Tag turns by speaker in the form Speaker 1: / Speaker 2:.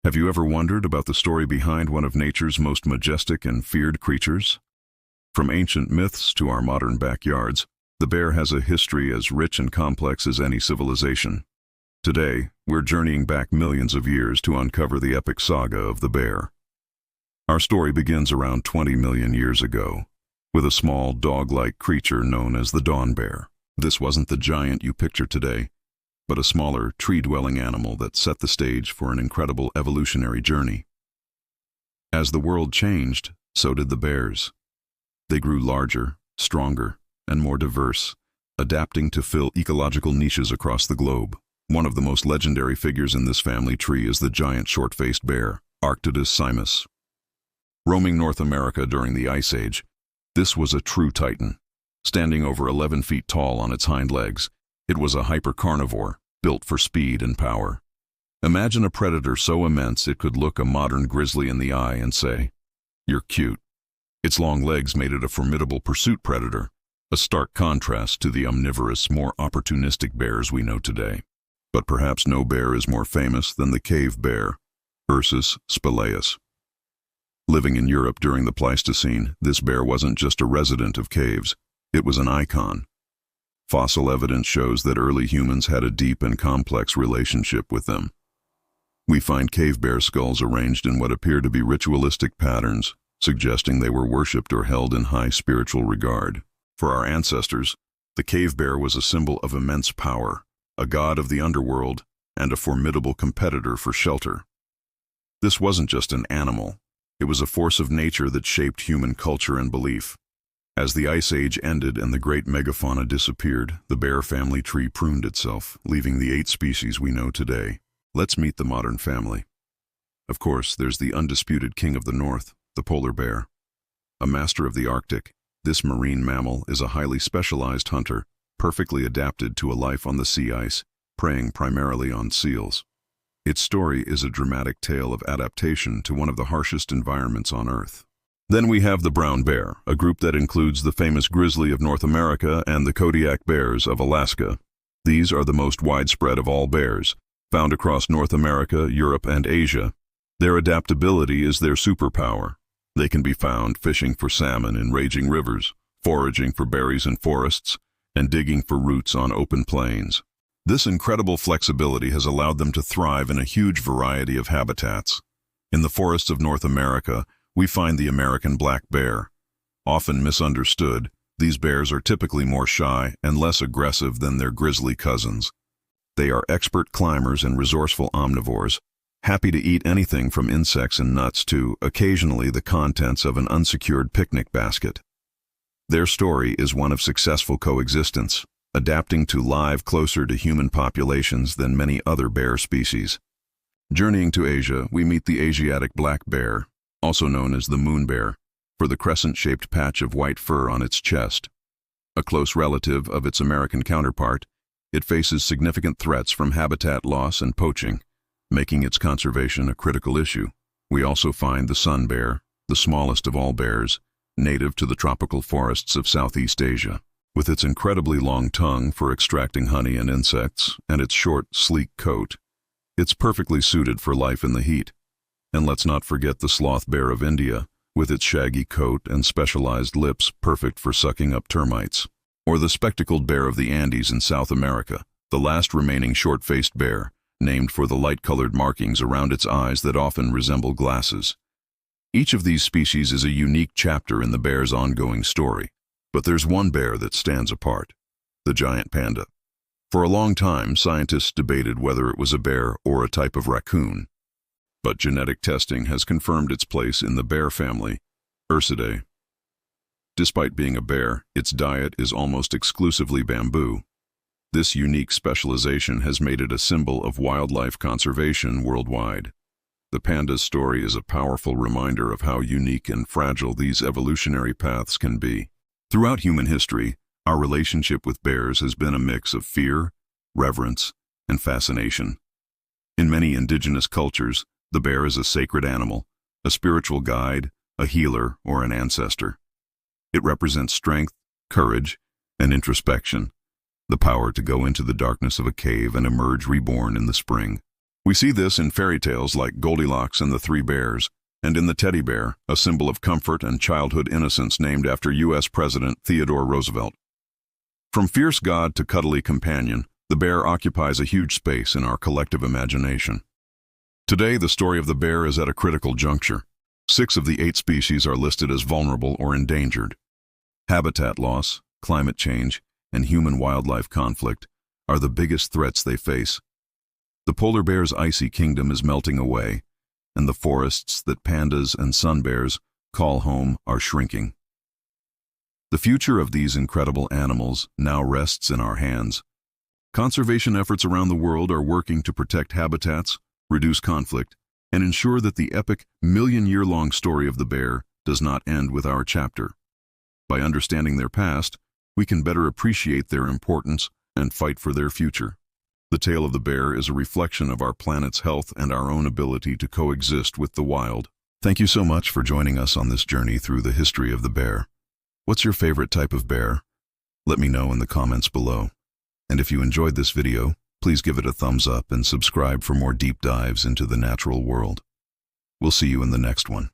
Speaker 1: Have you ever wondered about the story behind one of nature's most majestic and feared creatures? From ancient myths to our modern backyards, the bear has a history as rich and complex as any civilization. Today, we're journeying back millions of years to uncover the epic saga of the bear. Our story begins around 20 million years ago, with a small dog-like creature known as the dawn bear. This wasn't the giant you picture today, but a smaller, tree-dwelling animal that set the stage for an incredible evolutionary journey. As the world changed, so did the bears. They grew larger, stronger, and more diverse, adapting to fill ecological niches across the globe. One of the most legendary figures in this family tree is the giant short-faced bear, Arctodus simus. Roaming North America during the Ice Age, this was a true titan. Standing over 11 feet tall on its hind legs, it was a hyper-carnivore, built for speed and power. Imagine a predator so immense it could look a modern grizzly in the eye and say, "You're cute." Its long legs made it a formidable pursuit predator, a stark contrast to the omnivorous, more opportunistic bears we know today. But perhaps no bear is more famous than the cave bear, Ursus spelaeus. Living in Europe during the Pleistocene, this bear wasn't just a resident of caves, it was an icon. Fossil evidence shows that early humans had a deep and complex relationship with them. We find cave bear skulls arranged in what appear to be ritualistic patterns, suggesting they were worshipped or held in high spiritual regard. For our ancestors, the cave bear was a symbol of immense power, a god of the underworld, and a formidable competitor for shelter. This wasn't just an animal, it was a force of nature that shaped human culture and belief. As the Ice Age ended and the great megafauna disappeared, the bear family tree pruned itself, leaving the 8 species we know today. Let's meet the modern family. Of course, there's the undisputed king of the north, the polar bear. A master of the Arctic, this marine mammal is a highly specialized hunter, perfectly adapted to a life on the sea ice, preying primarily on seals. Its story is a dramatic tale of adaptation to one of the harshest environments on Earth. Then we have the brown bear, a group that includes the famous grizzly of North America and the Kodiak bears of Alaska. These are the most widespread of all bears, found across North America, Europe, and Asia. Their adaptability is their superpower. They can be found fishing for salmon in raging rivers, foraging for berries in forests, and digging for roots on open plains. This incredible flexibility has allowed them to thrive in a huge variety of habitats. In the forests of North America, we find the American black bear. Often misunderstood, these bears are typically more shy and less aggressive than their grizzly cousins. They are expert climbers and resourceful omnivores, happy to eat anything from insects and nuts to, occasionally, the contents of an unsecured picnic basket. Their story is one of successful coexistence, adapting to live closer to human populations than many other bear species. Journeying to Asia, we meet the Asiatic black bear, also known as the moon bear, for the crescent-shaped patch of white fur on its chest. A close relative of its American counterpart, it faces significant threats from habitat loss and poaching, making its conservation a critical issue. We also find the sun bear, the smallest of all bears, native to the tropical forests of Southeast Asia. With its incredibly long tongue for extracting honey and insects, and its short, sleek coat, it's perfectly suited for life in the heat. And let's not forget the sloth bear of India, with its shaggy coat and specialized lips perfect for sucking up termites. Or the spectacled bear of the Andes in South America, the last remaining short-faced bear, named for the light-colored markings around its eyes that often resemble glasses. Each of these species is a unique chapter in the bear's ongoing story. But there's one bear that stands apart, the giant panda. For a long time, scientists debated whether it was a bear or a type of raccoon. But genetic testing has confirmed its place in the bear family, Ursidae. Despite being a bear, its diet is almost exclusively bamboo. This unique specialization has made it a symbol of wildlife conservation worldwide. The panda's story is a powerful reminder of how unique and fragile these evolutionary paths can be. Throughout human history, our relationship with bears has been a mix of fear, reverence, and fascination. In many indigenous cultures, the bear is a sacred animal, a spiritual guide, a healer, or an ancestor. It represents strength, courage, and introspection, the power to go into the darkness of a cave and emerge reborn in the spring. We see this in fairy tales like Goldilocks and the Three Bears, and in the teddy bear, a symbol of comfort and childhood innocence named after U.S. President Theodore Roosevelt. From fierce god to cuddly companion, the bear occupies a huge space in our collective imagination. Today, the story of the bear is at a critical juncture. 6 of the 8 species are listed as vulnerable or endangered. Habitat loss, climate change, and human-wildlife conflict are the biggest threats they face. The polar bear's icy kingdom is melting away, and the forests that pandas and sun bears call home are shrinking. The future of these incredible animals now rests in our hands. Conservation efforts around the world are working to protect habitats, reduce conflict, and ensure that the epic, million-year-long story of the bear does not end with our chapter. By understanding their past, we can better appreciate their importance and fight for their future. The tale of the bear is a reflection of our planet's health and our own ability to coexist with the wild. Thank you so much for joining us on this journey through the history of the bear. What's your favorite type of bear? Let me know in the comments below. And if you enjoyed this video, please give it a thumbs up and subscribe for more deep dives into the natural world. We'll see you in the next one.